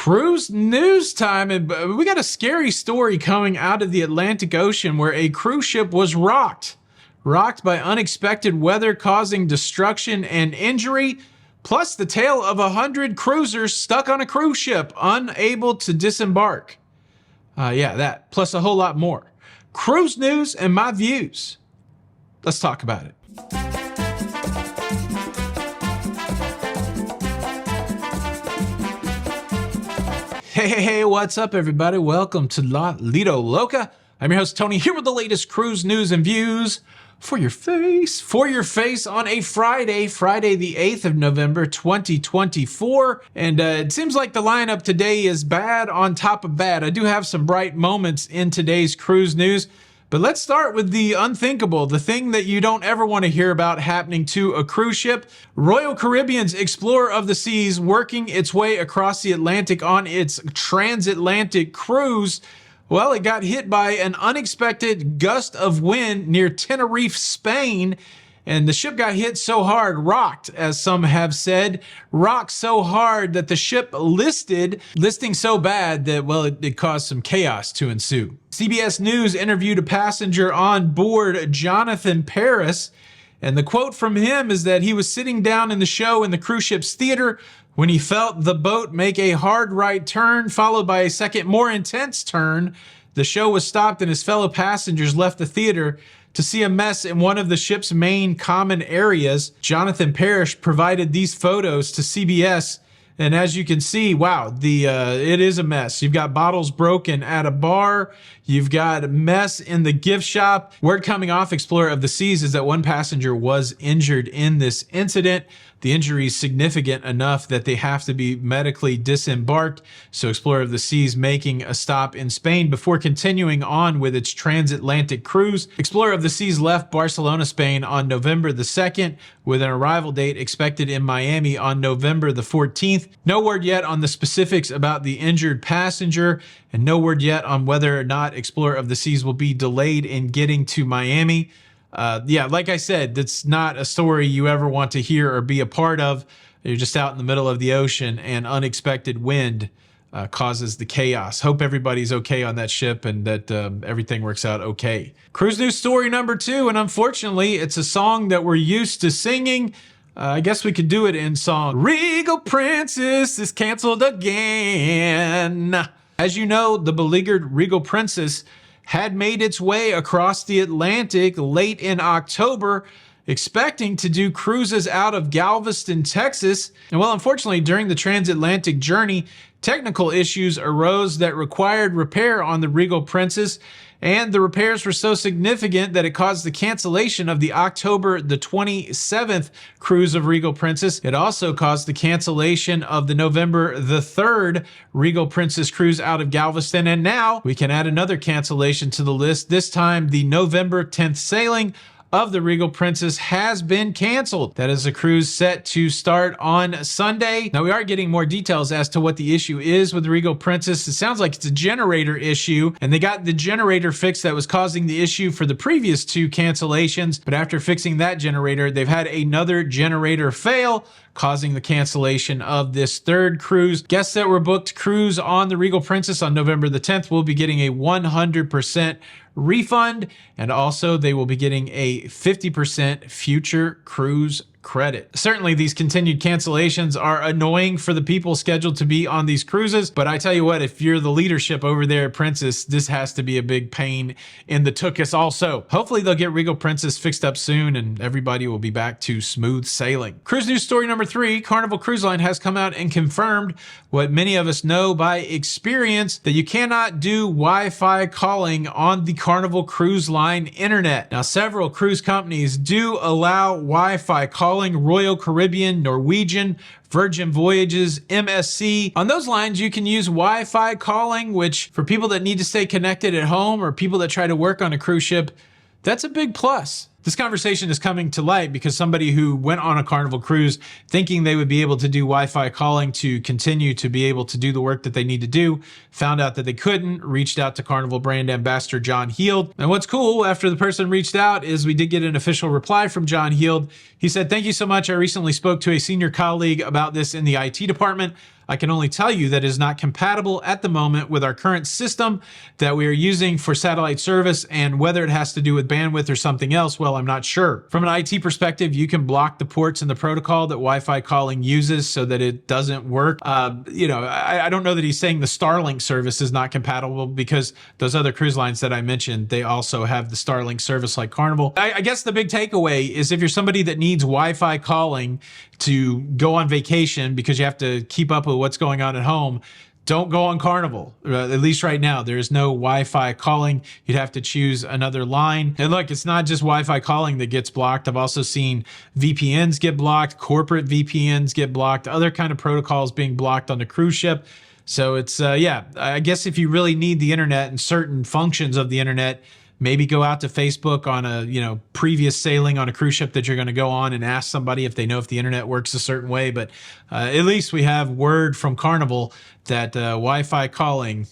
Cruise news time, and we got a scary story coming out of the Atlantic Ocean where a cruise ship was rocked by unexpected weather causing destruction and injury, plus the tale of 100 cruisers stuck on a cruise ship unable to disembark. That plus a whole lot more. Cruise news and my views. Let's talk about it. Hey, what's up, everybody? Welcome to La Lido Loca. I'm your host, Tony, here with the latest cruise news and views for your face. For your face on a Friday the 8th of November, 2024. And it seems like the lineup today is bad on top of bad. I do have some bright moments in today's cruise news. But let's start with the unthinkable, the thing that you don't ever want to hear about happening to a cruise ship. Royal Caribbean's Explorer of the Seas working its way across the Atlantic on its transatlantic cruise. Well, it got hit by an unexpected gust of wind near Tenerife, Spain. And the ship got hit so hard, rocked, as some have said, rocked so hard that the ship listing so bad that, well, it caused some chaos to ensue. CBS News interviewed a passenger on board, Jonathan Paris, and the quote from him is that he was sitting down in the show in the cruise ship's theater when he felt the boat make a hard right turn, followed by a second more intense turn. The show was stopped and his fellow passengers left the theater to see a mess in one of the ship's main common areas. Jonathan Parrish provided these photos to CBS, and as you can see, wow, it is a mess. You've got bottles broken at a bar. You've got a mess in the gift shop. Word coming off Explorer of the Seas is that one passenger was injured in this incident. The injury is significant enough that they have to be medically disembarked. So Explorer of the Seas making a stop in Spain before continuing on with its transatlantic cruise. Explorer of the Seas left Barcelona, Spain on November the 2nd with an arrival date expected in Miami on November the 14th. No word yet on the specifics about the injured passenger, and no word yet on whether or not Explorer of the Seas will be delayed in getting to Miami. Like I said, that's not a story you ever want to hear or be a part of. You're just out in the middle of the ocean and unexpected wind causes the chaos. Hope everybody's okay on that ship and that everything works out okay. Cruise news story number 2, and unfortunately, it's a song that we're used to singing. I guess we could do it in song. Regal Princess is canceled again. As you know, the beleaguered Regal Princess had made its way across the Atlantic late in October, expecting to do cruises out of Galveston, Texas. And well, unfortunately, during the transatlantic journey, technical issues arose that required repair on the Regal Princess. And the repairs were so significant that it caused the cancellation of the October the 27th cruise of Regal Princess. It also caused the cancellation of the November the 3rd Regal Princess cruise out of Galveston. And now we can add another cancellation to the list. This time, the November 10th sailing of the Regal Princess has been canceled. That is a cruise set to start on Sunday. Now we are getting more details as to what the issue is with the Regal Princess. It sounds like it's a generator issue, and they got the generator fixed that was causing the issue for the previous 2 cancellations. But after fixing that generator, they've had another generator fail, causing the cancellation of this 3rd cruise. Guests that were booked cruise on the Regal Princess on November the 10th will be getting a 100% refund, and also they will be getting a 50% future cruise credit. Certainly these continued cancellations are annoying for the people scheduled to be on these cruises, but I tell you what, if you're the leadership over there at Princess, this has to be a big pain in the tuchus also. Hopefully they'll get Regal Princess fixed up soon and everybody will be back to smooth sailing. Cruise news story number 3, Carnival Cruise Line has come out and confirmed what many of us know by experience, that you cannot do Wi-Fi calling on the Carnival Cruise Line internet. Now, several cruise companies do allow Wi-Fi calling. Royal Caribbean, Norwegian, Virgin Voyages, MSC. On those lines, you can use Wi-Fi calling, which for people that need to stay connected at home or people that try to work on a cruise ship, that's a big plus. This conversation is coming to light because somebody who went on a Carnival cruise thinking they would be able to do Wi-Fi calling to continue to be able to do the work that they need to do, found out that they couldn't, reached out to Carnival brand ambassador John Heald. And what's cool, after the person reached out, is we did get an official reply from John Heald. He said, "Thank you so much. I recently spoke to a senior colleague about this in the IT department. I can only tell you that it is not compatible at the moment with our current system that we are using for satellite service, and whether it has to do with bandwidth or something else, well, I'm not sure. From an IT perspective, you can block the ports in the protocol that Wi-Fi calling uses so that it doesn't work. I don't know that he's saying the Starlink service is not compatible, because those other cruise lines that I mentioned, they also have the Starlink service like Carnival. I guess the big takeaway is, if you're somebody that needs Wi-Fi calling to go on vacation because you have to keep up with what's going on at home, don't go on Carnival. At least right now, there's no Wi-Fi calling. You'd have to choose another line. And look, it's not just Wi-Fi calling that gets blocked. I've also seen VPNs get blocked, corporate VPNs get blocked, other kind of protocols being blocked on the cruise ship. So it's, I guess if you really need the internet and certain functions of the internet, maybe go out to Facebook on a, previous sailing on a cruise ship that you're going to go on and ask somebody if they know if the internet works a certain way. But at least we have word from Carnival that Wi-Fi calling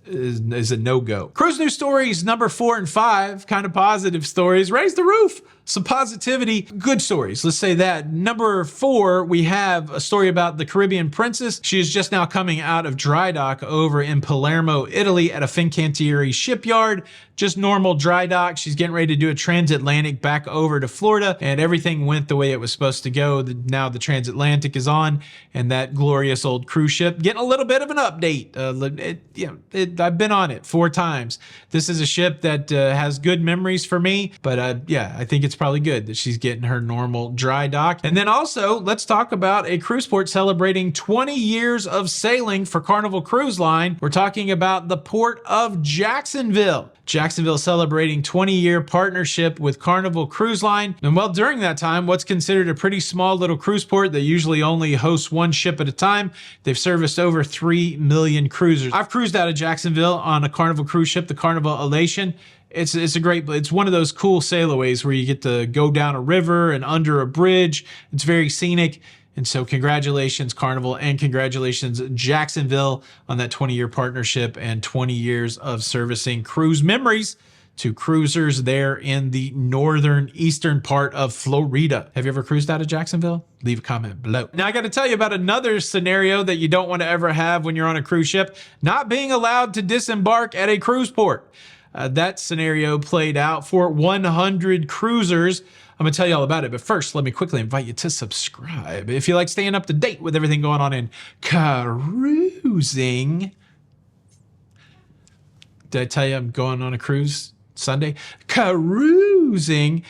is a no-go. Cruise news stories number 4 and 5, kind of positive stories. Raise the roof. Some positivity, good stories. Let's say that. Number 4, we have a story about the Caribbean Princess. She is just now coming out of dry dock over in Palermo, Italy at a Fincantieri shipyard. Just normal dry dock. She's getting ready to do a transatlantic back over to Florida, and everything went the way it was supposed to go. Now the transatlantic is on, and that glorious old cruise ship getting a little bit of an update. I've been on it 4 times. This is a ship that has good memories for me, but I think it's probably good that she's getting her normal dry dock. And then also, let's talk about a cruise port celebrating 20 years of sailing for Carnival Cruise Line. We're talking about the port of Jacksonville. Jacksonville celebrating 20-year partnership with Carnival Cruise Line. And well, during that time, what's considered a pretty small little cruise port that usually only hosts 1 ship at a time, they've serviced over 3 million cruisers. I've cruised out of Jacksonville on a Carnival cruise ship, the Carnival Elation. It's one of those cool sailaways where you get to go down a river and under a bridge. It's very scenic. And so congratulations, Carnival, and congratulations, Jacksonville, on that 20-year partnership and 20 years of servicing cruise memories to cruisers there in the northern eastern part of Florida. Have you ever cruised out of Jacksonville? Leave a comment below. Now I got to tell you about another scenario that you don't want to ever have when you're on a cruise ship: not being allowed to disembark at a cruise port. That scenario played out for 100 cruisers. I'm going to tell you all about it, but first, let me quickly invite you to subscribe if you like staying up to date with everything going on in cruising. Did I tell you I'm going on a cruise Sunday? Cruising.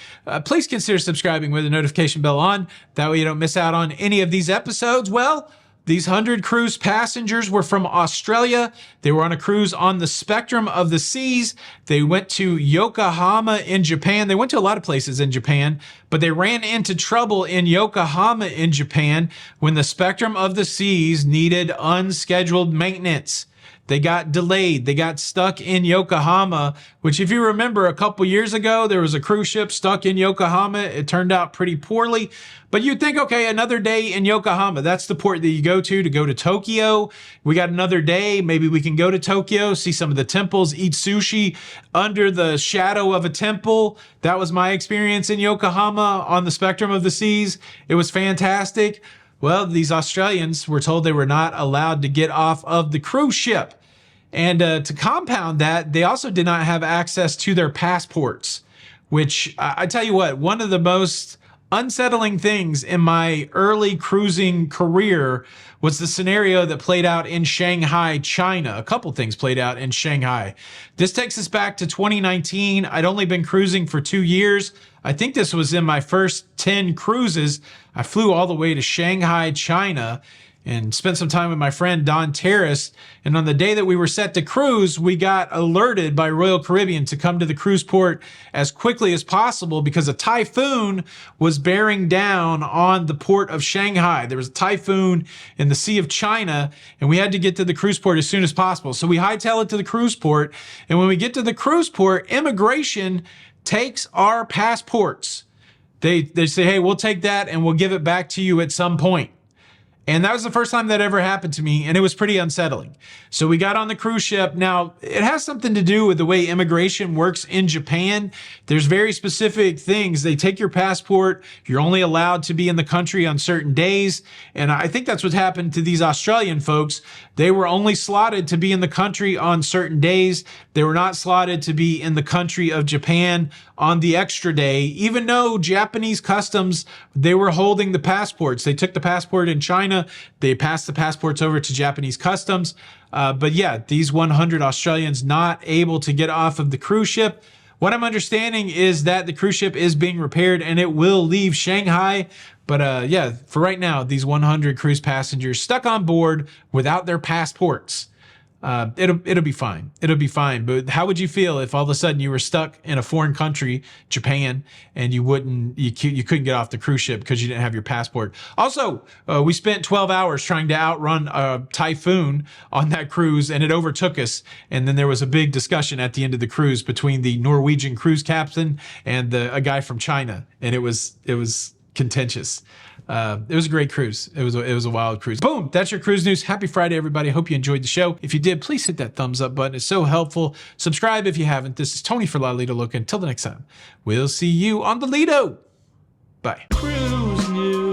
Please consider subscribing with the notification bell on. That way you don't miss out on any of these episodes. Well, these 100 cruise passengers were from Australia. They were on a cruise on the Spectrum of the Seas. They went to Yokohama in Japan. They went to a lot of places in Japan, but they ran into trouble in Yokohama in Japan when the Spectrum of the Seas needed unscheduled maintenance. They got delayed. They got stuck in Yokohama, which, if you remember, a couple years ago, there was a cruise ship stuck in Yokohama. It turned out pretty poorly. But you'd think, okay, another day in Yokohama. That's the port that you go to Tokyo. We got another day. Maybe we can go to Tokyo, see some of the temples, eat sushi under the shadow of a temple. That was my experience in Yokohama on the Spectrum of the Seas. It was fantastic. Well, these Australians were told they were not allowed to get off of the cruise ship. And to compound that, they also did not have access to their passports, which I tell you what, one of the most unsettling things in my early cruising career was the scenario that played out in Shanghai, China. A couple things played out in Shanghai. This takes us back to 2019. I'd only been cruising for 2 years. I think this was in my first 10 cruises. I flew all the way to Shanghai, China, and spent some time with my friend Don Terrace. And on the day that we were set to cruise, we got alerted by Royal Caribbean to come to the cruise port as quickly as possible because a typhoon was bearing down on the port of Shanghai. There was a typhoon in the Sea of China, and we had to get to the cruise port as soon as possible. So we hightail it to the cruise port. And when we get to the cruise port, immigration takes our passports. They say, hey, we'll take that and we'll give it back to you at some point. And that was the first time that ever happened to me, and it was pretty unsettling. So we got on the cruise ship. Now, it has something to do with the way immigration works in Japan. There's very specific things. They take your passport. You're only allowed to be in the country on certain days. And I think that's what happened to these Australian folks. They were only slotted to be in the country on certain days. They were not slotted to be in the country of Japan on the extra day, even though Japanese customs, they were holding the passports. They took the passport in China. They passed the passports over to Japanese customs. But yeah, these 100 Australians not able to get off of the cruise ship. What I'm understanding is that the cruise ship is being repaired and it will leave Shanghai. But yeah, for right now, these 100 cruise passengers stuck on board without their passports. It'll be fine. It'll be fine. But how would you feel if all of a sudden you were stuck in a foreign country, Japan, and you couldn't get off the cruise ship because you didn't have your passport? Also, we spent 12 hours trying to outrun a typhoon on that cruise, and it overtook us. And then there was a big discussion at the end of the cruise between the Norwegian cruise captain and a guy from China, and it was contentious. It was a great cruise. It was a wild cruise. Boom, that's your cruise news. Happy Friday, everybody. I hope you enjoyed the show. If you did, please hit that thumbs up button. It's so helpful. Subscribe if you haven't. This is Tony for La Lido Loca. Until the next time, we'll see you on the Lido. Bye. Cruise news.